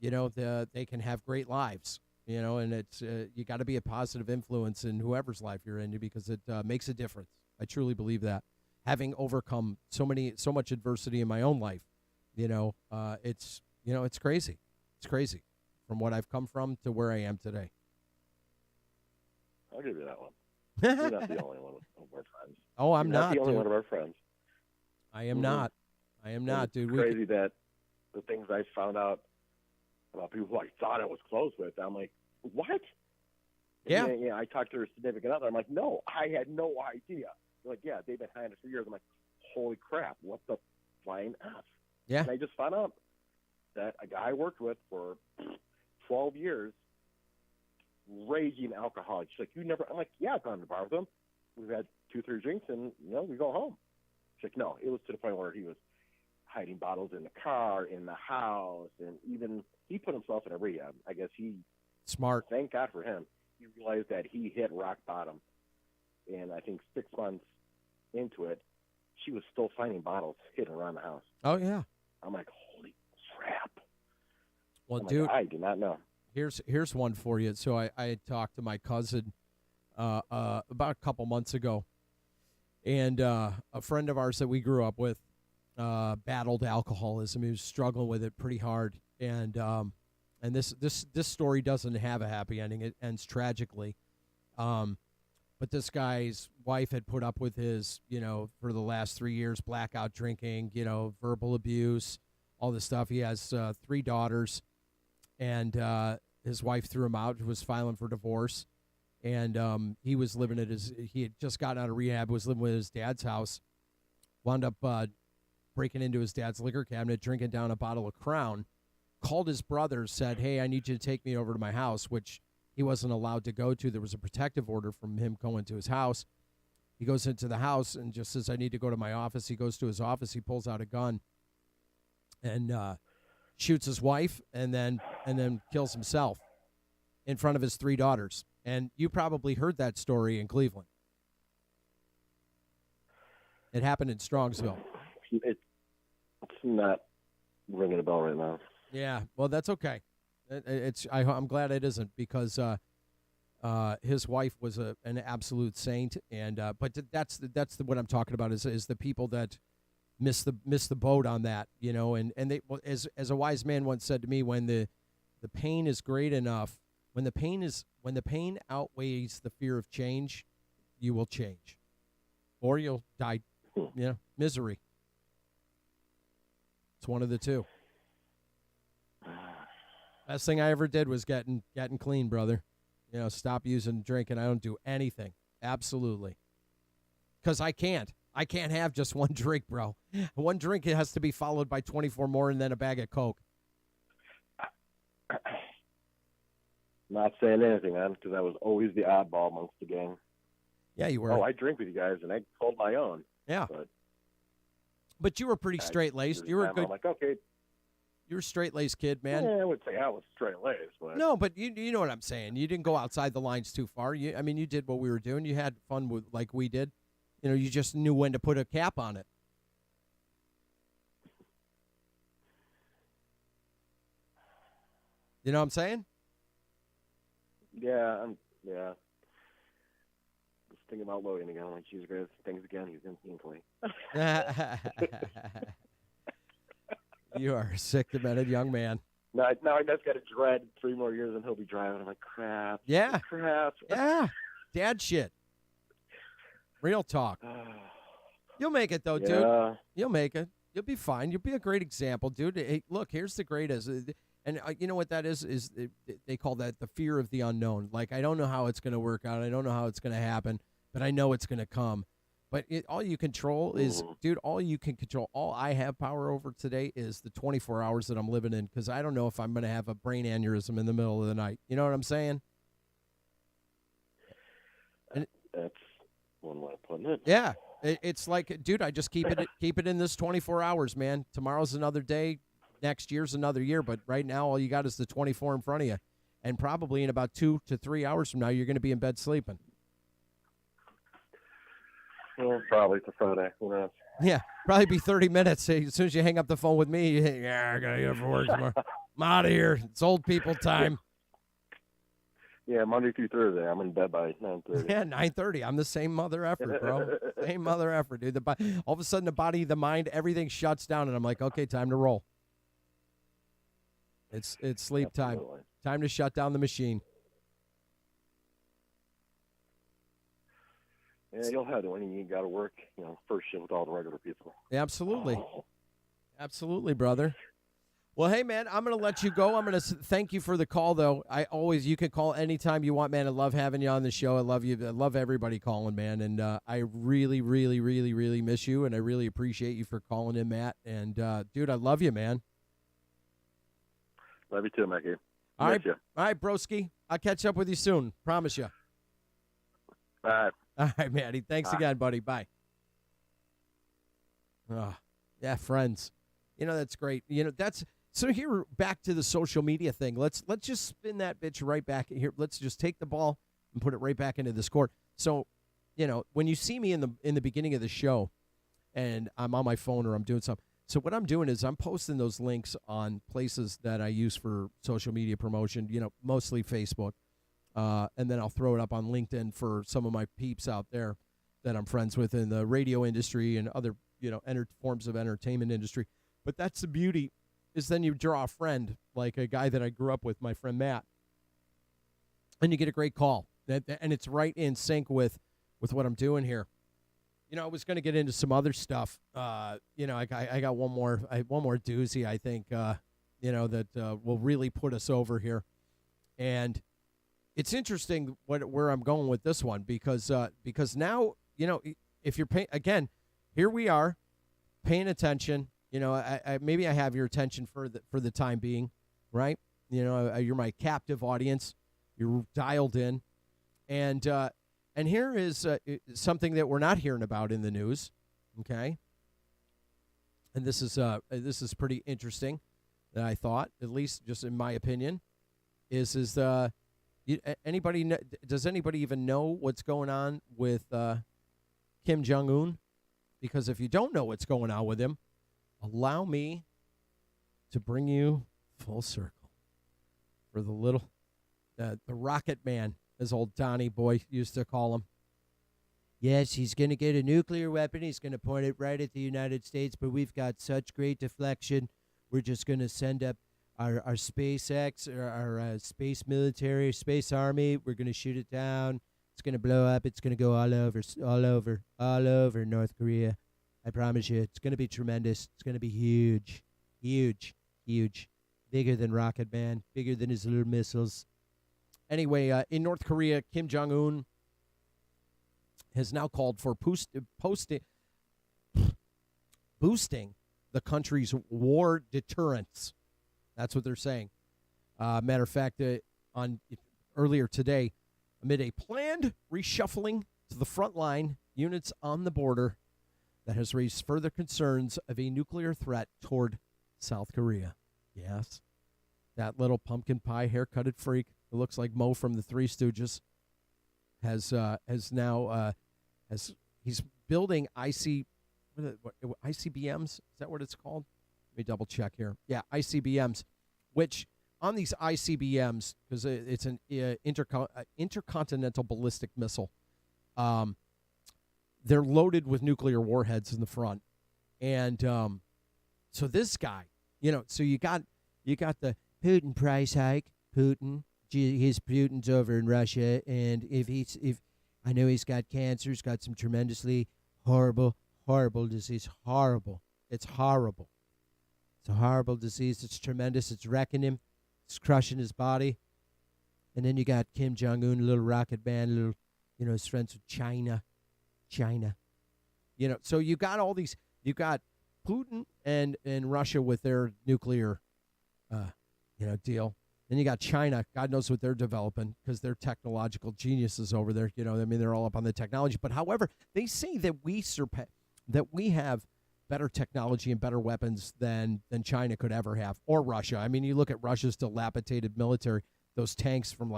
you know, they can have great lives, you know, and it's you got to be a positive influence in whoever's life you're in because it makes a difference. I truly believe that. Having overcome so much adversity in my own life, you know, it's crazy. It's crazy from what I've come from to where I am today. I'll give you that one. You're not the only one of our friends. Oh, I'm not the only dude. one of our friends. I am not. I am not, dude. It's crazy that the things I found out about people who I thought I was close with, I'm like, what? Yeah. And then, I talked to her significant other. I'm like, no, I had no idea. They're like, yeah, they've been hiding it for years. I'm like, holy crap, what the flying F? Yeah. And I just found out that a guy I worked with for 12 years, raging alcoholic. She's like, you never? I'm like, yeah, I've gone to the bar with him. We've had 2-3 drinks, and we go home. She's like, no, it was to the point where he was hiding bottles in the car, in the house, and even he put himself in a rehab. I guess smart. Thank God for him. He realized that he hit rock bottom, and I think 6 months into it, she was still finding bottles hidden around the house. Oh yeah. I'm like, holy crap. Well, like, dude, I did not know. Here's one for you. So I had talked to my cousin about a couple months ago, and a friend of ours that we grew up with, battled alcoholism. He was struggling with it pretty hard, and this story doesn't have a happy ending. It ends tragically. But this guy's wife had put up with his, for the last 3 years, blackout drinking, verbal abuse, all this stuff. He has 3 daughters, and his wife threw him out, was filing for divorce. And he was living at he had just gotten out of rehab, was living with his dad's house, wound up breaking into his dad's liquor cabinet, drinking down a bottle of Crown, called his brother, said, hey, I need you to take me over to my house, which he wasn't allowed to go to. There was a protective order from him going to his house. He goes into the house and just says, I need to go to my office. He goes to his office. He pulls out a gun and shoots his wife and then kills himself in front of his 3 daughters. And you probably heard that story in Cleveland. It happened in Strongsville. It's not ringing a bell right now. Yeah, well, that's okay. I'm glad it isn't, because his wife was an absolute saint, and but that's what I'm talking about is the people that miss the boat on that, and they, as a wise man once said to me, when the pain is great enough, when the pain outweighs the fear of change, you will change, or you'll die, misery. It's one of the two. Best thing I ever did was getting clean, brother. Stop using drinking. I don't do anything. Absolutely. Because I can't have just one drink, bro. One drink, it has to be followed by 24 more and then a bag of Coke. Not saying anything, man, because I was always the oddball amongst the gang. Yeah, you were. Oh, I drink with you guys, and I hold my own. Yeah. But you were pretty straight-laced. You were good. I'm like, okay. You were a straight-laced kid, man. Yeah, I would say I was straight-laced. But... No, but you know what I'm saying. You didn't go outside the lines too far. You did what we were doing. You had fun with like we did. You just knew when to put a cap on it. You know what I'm saying? Yeah. Just thinking about Logan again. Like, Jesus Christ, things again. He's instantly. You are a sick, demented young man. Now I just got to dread 3 more years and he'll be driving. I'm like, crap. Yeah. Crap. Yeah. Dad shit. Real talk. You'll make it, though, dude. You'll make it. You'll be fine. You'll be a great example, dude. Hey, look, here's the greatest. And you know what that is they call that the fear of the unknown. Like, I don't know how it's going to work out. I don't know how it's going to happen, but I know it's going to come. But all you control is, dude, all I have power over today is the 24 hours that I'm living in, because I don't know if I'm going to have a brain aneurysm in the middle of the night. You know what I'm saying? That's one way of putting it. Yeah. It's like, dude, I just keep it in this 24 hours, man. Tomorrow's another day. Next year's another year. But right now, all you got is the 24 in front of you. And probably in about 2 to 3 hours from now, you're going to be in bed sleeping. Well, probably it's a Friday. Who knows? Yeah, probably be 30 minutes. As soon as you hang up the phone with me, you think, yeah, I got to get up for work tomorrow. I'm out of here. It's old people time. Yeah, Monday through Thursday. I'm in bed by 9:30. Yeah, 9:30. I'm the same mother effort, bro. Same mother effort, dude. All of a sudden, the body, the mind, everything shuts down, and I'm like, okay, time to roll. It's sleep time. Time to shut down the machine. Yeah, you'll have to when you got to work, first shift with all the regular people. Absolutely. Absolutely, brother. Well, hey, man, I'm going to let you go. I'm going to thank you for the call, though. You can call anytime you want, man. I love having you on the show. I love you. I love everybody calling, man. And I really, really, really, really miss you, and I really appreciate you for calling in, Matt. And, dude, I love you, man. Love you too, Mackie. All right, broski. I'll catch up with you soon. Promise you. All right. All right, Matty. Thanks again, buddy. Bye. Yeah, friends. That's great. So here, back to the social media thing. Let's just spin that bitch right back here. Let's just take the ball and put it right back into this court. So, when you see me in the beginning of the show, and I'm on my phone or I'm doing something. So what I'm doing is I'm posting those links on places that I use for social media promotion. Mostly Facebook. And then I'll throw it up on LinkedIn for some of my peeps out there that I'm friends with in the radio industry and other forms of entertainment industry. But that's the beauty, is then you draw a friend, like a guy that I grew up with, my friend Matt, and you get a great call. And it's right in sync with what I'm doing here. I was going to get into some other stuff. I got one more doozy, I think, that will really put us over here. And it's interesting where I'm going with this one, because now, if you're paying, again, here we are paying attention. Maybe I have your attention for the time being, right? You're my captive audience. You're dialed in. And here is something that we're not hearing about in the news, okay? And this is pretty interesting, that I thought, at least just in my opinion, does anybody even know what's going on with Kim Jong-un? Because if you don't know what's going on with him, allow me to bring you full circle for the Rocket Man, as old Donnie Boy used to call him. Yes, he's going to get a nuclear weapon. He's going to point it right at the United States, but we've got such great deflection. We're just going to send up our SpaceX, our space military, space army. We're going to shoot it down. It's going to blow up. It's going to go all over North Korea. I promise you, it's going to be tremendous. It's going to be huge, huge, huge. Bigger than Rocket Man, bigger than his little missiles. Anyway, in North Korea, Kim Jong-un has now called for boosting the country's war deterrence. That's what they're saying. Matter of fact, earlier today, amid a planned reshuffling to the front line units on the border, that has raised further concerns of a nuclear threat toward South Korea. Yes, that little pumpkin pie haircutted freak who looks like Mo from the Three Stooges he's building ICBMs. Is that what it's called? Let me double check here. Yeah, ICBMs, which on these ICBMs, because it's an intercontinental ballistic missile, they're loaded with nuclear warheads in the front. And so this guy, so you got the Putin price hike. Putin's over in Russia, and if I know he's got cancer, he's got some tremendously horrible disease. Horrible. It's horrible. It's a horrible disease. It's tremendous. It's wrecking him. It's crushing his body. And then you got Kim Jong-un, a little rocket man, his friends with China. So you got all these. You got Putin and Russia with their nuclear, deal. Then you got China. God knows what they're developing, because they're technological geniuses over there. They're all up on the technology. But however, they say that we have better technology and better weapons than China could ever have, or Russia. I mean, you look at Russia's dilapidated military, those tanks from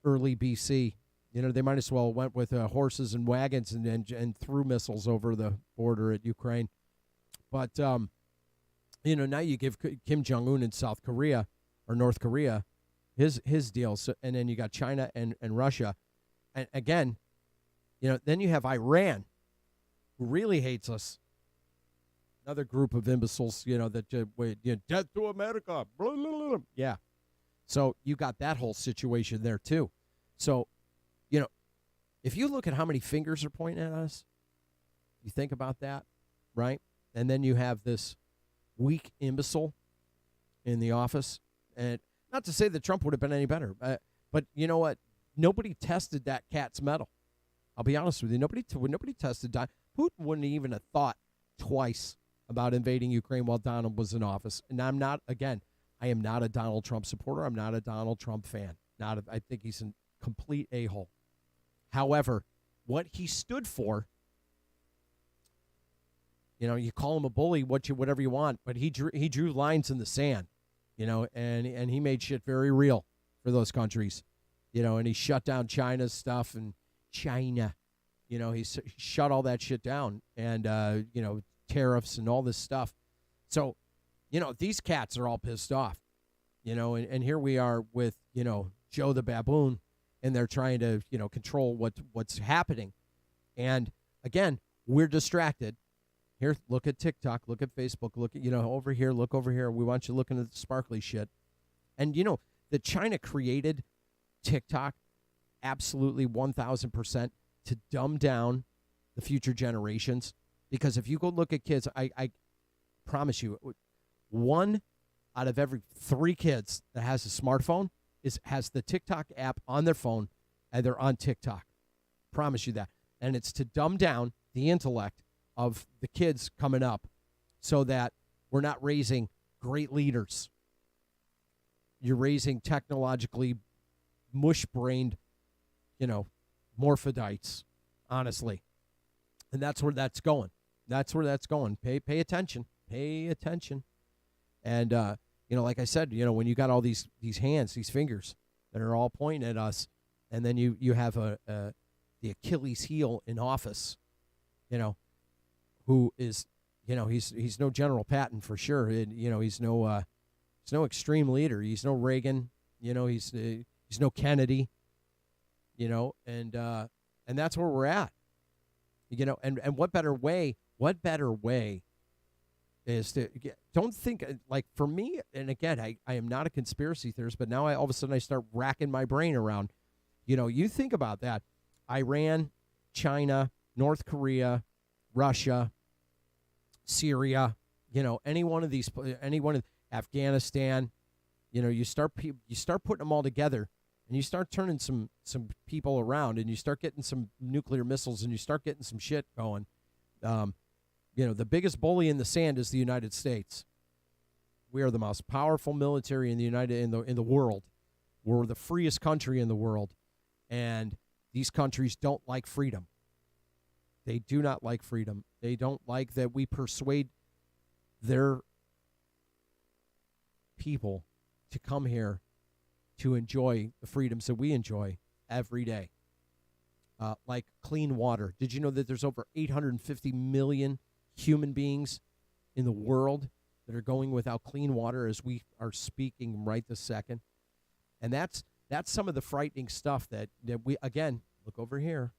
early BC. They might as well went with horses and wagons and threw missiles over the border at Ukraine. But now you give Kim Jong-un in South Korea or North Korea his deal. So, and then you got China and Russia. And again, then you have Iran, who really hates us. Another group of imbeciles, death to America. Blah, blah, blah. Yeah. So you got that whole situation there too. So, if you look at how many fingers are pointing at us, you think about that, right? And then you have this weak imbecile in the office. And not to say that Trump would have been any better, but you know what? Nobody tested that cat's mettle. I'll be honest with you. Nobody tested Putin. Wouldn't even have thought twice about invading Ukraine while Donald was in office. And I am not a Donald Trump supporter. I'm not a Donald Trump fan. I think he's a complete a-hole. However, what he stood for, you call him a bully, whatever you want, but he drew lines in the sand, and he made shit very real for those countries, and he shut down China's stuff, and China, he shut all that shit down, and tariffs and all this stuff. So, these cats are all pissed off, and here we are with Joe the baboon. And they're trying to, control what's happening. And again, we're distracted. Here, look at TikTok, look at Facebook, look at, over here, look over here. We want you looking at the sparkly shit. And, the China created TikTok absolutely 1,000% to dumb down the future generations. Because if you go look at kids, I promise you, 1 out of every 3 kids that has a smartphone has the TikTok app on their phone, and they're on TikTok. Promise you that. And it's to dumb down the intellect of the kids coming up so that we're not raising great leaders. You're raising technologically mush-brained, morphodites, honestly. And that's where that's going. That's where that's going. Pay attention. Pay attention. And, like I said, when you got all these hands, these fingers that are all pointing at us, and then you have the Achilles heel in office, who is, he's no General Patton for sure. He's no extreme leader. He's no Reagan. He's no Kennedy. And that's where we're at. And what better way is to don't think like for me. And again, I am not a conspiracy theorist, but now all of a sudden I start racking my brain around. You think about that: Iran, China, North Korea, Russia, Syria. Any one of Afghanistan. You start putting them all together, and you start turning some people around, and you start getting some nuclear missiles, and you start getting some shit going. The biggest bully in the sand is the United States. We are the most powerful military in the world. We're the freest country in the world, and these countries don't like freedom. They do not like freedom. They don't like that we persuade their people to come here to enjoy the freedoms that we enjoy every day. Like clean water. Did you know that there's over 850 million human beings in the world that are going without clean water as we are speaking right this second? And that's some of the frightening stuff that we, again, look over here,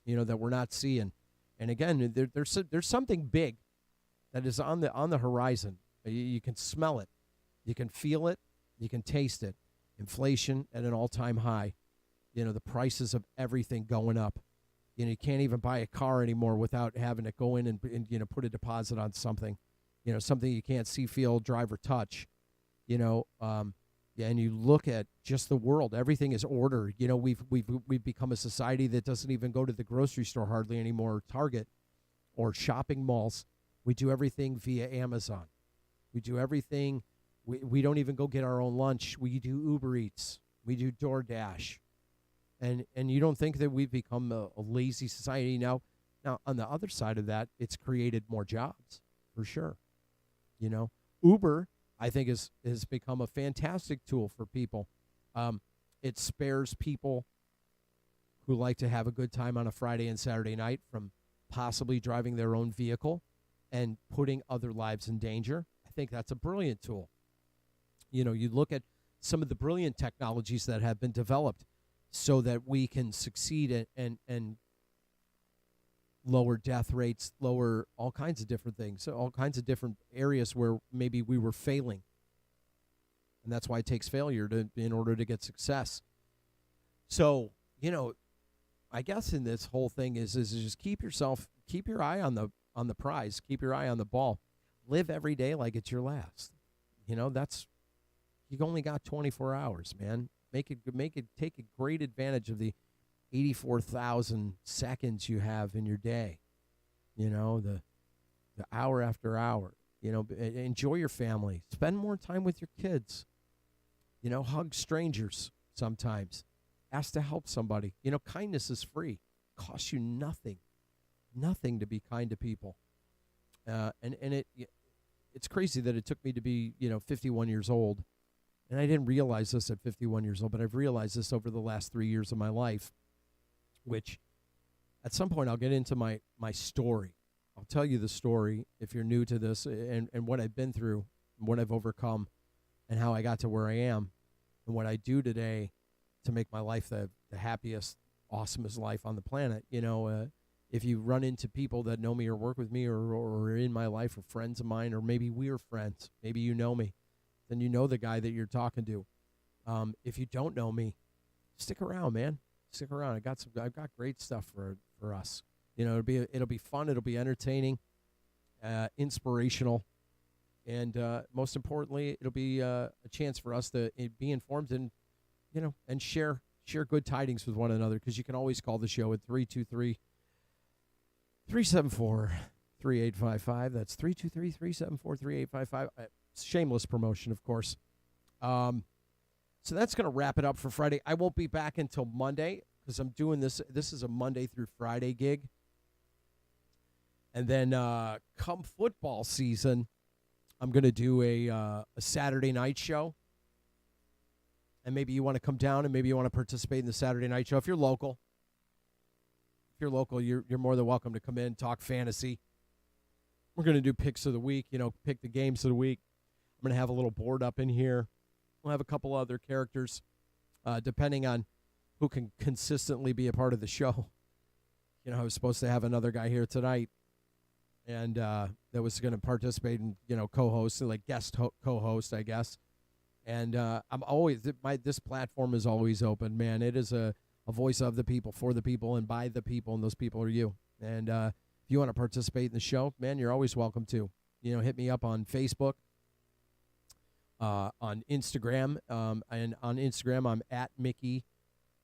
that we're not seeing. And again, there's something big that is on the horizon. You can smell it. You can feel it. You can taste it. Inflation at an all-time high. The prices of everything going up. You can't even buy a car anymore without having to go in and put a deposit on something. Something you can't see, feel, drive, or touch. And you look at just the world. Everything is ordered. We've become a society that doesn't even go to the grocery store hardly anymore, or Target, or shopping malls. We do everything via Amazon. We do everything. We don't even go get our own lunch. We do Uber Eats. We do DoorDash. And you don't think that we've become a lazy society now? Now, on the other side of that, it's created more jobs, for sure. Uber, I think, has become a fantastic tool for people. It spares people who like to have a good time on a Friday and Saturday night from possibly driving their own vehicle and putting other lives in danger. I think that's a brilliant tool. You look at some of the brilliant technologies that have been developed so that we can succeed and lower death rates, lower all kinds of different things, so all kinds of different areas where maybe we were failing. And that's why it takes failure in order to get success. So, I guess in this whole thing is just keep your eye on the prize, keep your eye on the ball. Live every day like it's your last. You've only got 24 hours, man. Take a great advantage of the 84,000 seconds you have in your day. The hour after hour. Enjoy your family. Spend more time with your kids. Hug strangers sometimes. Ask to help somebody. Kindness is free. Costs you nothing. Nothing to be kind to people. It's crazy that it took me to be, 51 years old. And I didn't realize this at 51 years old, but I've realized this over the last 3 years of my life, which at some point I'll get into my story. I'll tell you the story if you're new to this and what I've been through, and what I've overcome, and how I got to where I am, and what I do today to make my life the happiest, awesomest life on the planet. if you run into people that know me or work with me or are in my life or friends of mine, or maybe we're friends, maybe you know me, then you know the guy that you're talking to. If you don't know me, stick around, man. Stick around. I've got great stuff for us. You know, it'll be fun. It'll be entertaining, inspirational, and most importantly, it'll be a chance for us to be informed and, you know, and share good tidings with one another, because you can always call the show at 323-374-3855. That's 323-374-3855. Shameless promotion, of course. So that's going to wrap it up for Friday. I won't be back until Monday, because I'm doing this. This is a Monday through Friday gig. And then come football season, I'm going to do a Saturday night show. And maybe you want to come down and maybe you want to participate in the Saturday night show. If you're local, you're more than welcome to come in, talk fantasy. We're going to do picks of the week, you know, pick the games of the week. I'm going to have a little board up in here. We'll have a couple other characters, depending on who can consistently be a part of the show. You know, I was supposed to have another guy here tonight, and that was going to participate and, you know, co-host, like guest co-host, I guess. And I'm always this platform is always open, man. It is a voice of the people, for the people, and by the people, and those people are you. And if you want to participate in the show, man, you're always welcome to. You know, hit me up on Facebook, on Instagram, and on Instagram I'm at Mickey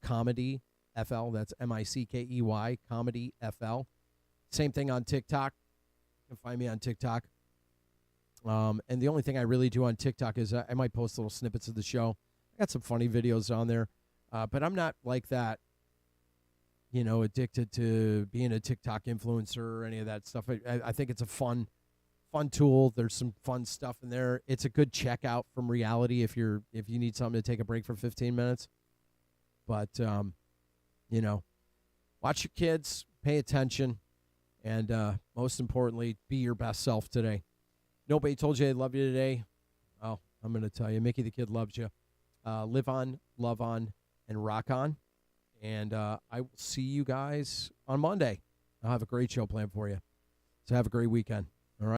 Comedy FL. That's MICKEY Comedy FL. Same thing on TikTok. You can find me on TikTok. And the only thing I really do on TikTok is I might post little snippets of the show. I got some funny videos on there, but I'm not like that, you know, addicted to being a TikTok influencer or any of that stuff. I think it's a fun tool. There's some fun stuff in there. It's a good checkout from reality if you need something to take a break for 15 minutes. But, you know, watch your kids, pay attention, and most importantly, be your best self today. Nobody told you they love you today. Well, I'm going to tell you, Mickey the Kid loves you. Live on, love on, and rock on. And I will see you guys on Monday. I'll have a great show planned for you. So have a great weekend.